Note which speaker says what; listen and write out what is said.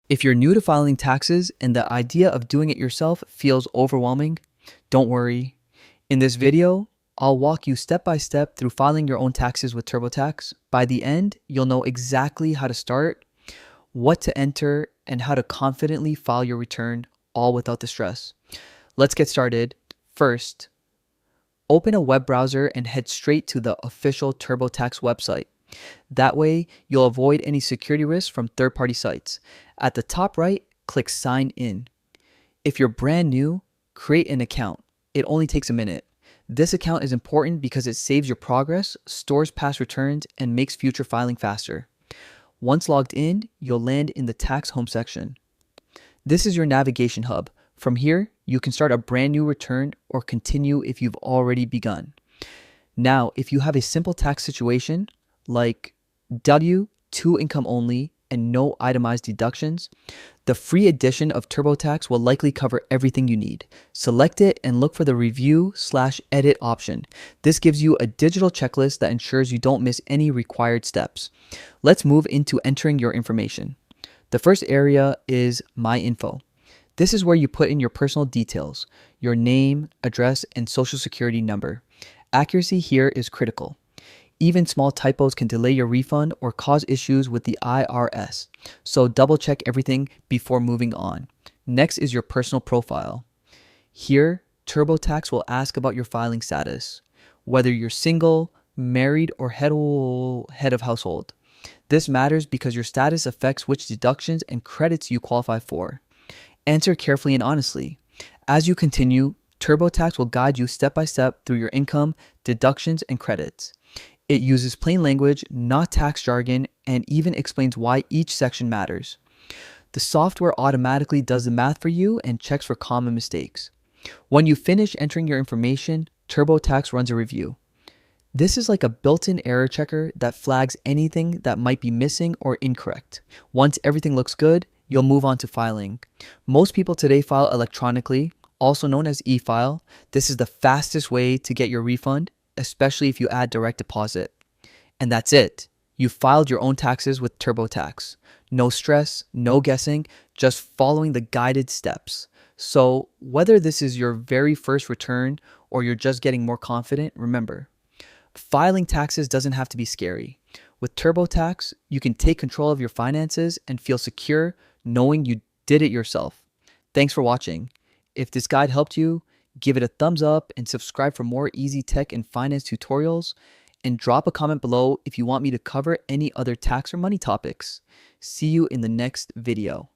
Speaker 1: If you're new to filing taxes and the idea of doing it yourself feels overwhelming, don't worry. In this video, I'll walk you step by step through filing your own taxes with TurboTax. By the end, you'll know exactly how to start, what to enter, and how to confidently file your return, all without the stress. Let's get started. First, open a web browser and head straight to the official TurboTax website. That way, you'll avoid any security risks from third-party sites. At the top right, click Sign In. If you're brand new, create an account. It only takes a minute. This account is important because it saves your progress, stores past returns, and makes future filing faster. Once logged in, you'll land in the tax home section. This is your navigation hub. From here, you can start a brand new return or continue if you've already begun. Now, if you have a simple tax situation like W-2 income only and no itemized deductions, the free edition of TurboTax will likely cover everything you need. Select it and look for the review/edit option. This gives you a digital checklist that ensures you don't miss any required steps. Let's move into entering your information. The first area is My Info. This is where you put in your personal details, your name, address, and social security number. Accuracy here is critical. Even small typos can delay your refund or cause issues with the IRS, so double check everything before moving on. Next is your personal profile. Here, TurboTax will ask about your filing status, whether you're single, married, or head of household. This matters because your status affects which deductions and credits you qualify for. Answer carefully and honestly. As you continue, TurboTax will guide you step by step through your income, deductions, and credits. It uses plain language, not tax jargon, and even explains why each section matters. The software automatically does the math for you and checks for common mistakes. When you finish entering your information, TurboTax runs a review. This is like a built-in error checker that flags anything that might be missing or incorrect. Once everything looks good, you'll move on to filing. Most people today file electronically, also known as e-file. This is the fastest way to get your refund, especially if you add direct deposit. And that's it. You filed your own taxes with TurboTax. No stress, no guessing, just following the guided steps. So whether this is your very first return or you're just getting more confident, remember, filing taxes doesn't have to be scary. With TurboTax, you can take control of your finances and feel secure knowing you did it yourself. Thanks for watching. If this guide helped you, give it a thumbs up and subscribe for more easy tech and finance tutorials, and drop a comment below if you want me to cover any other tax or money topics. See you in the next video.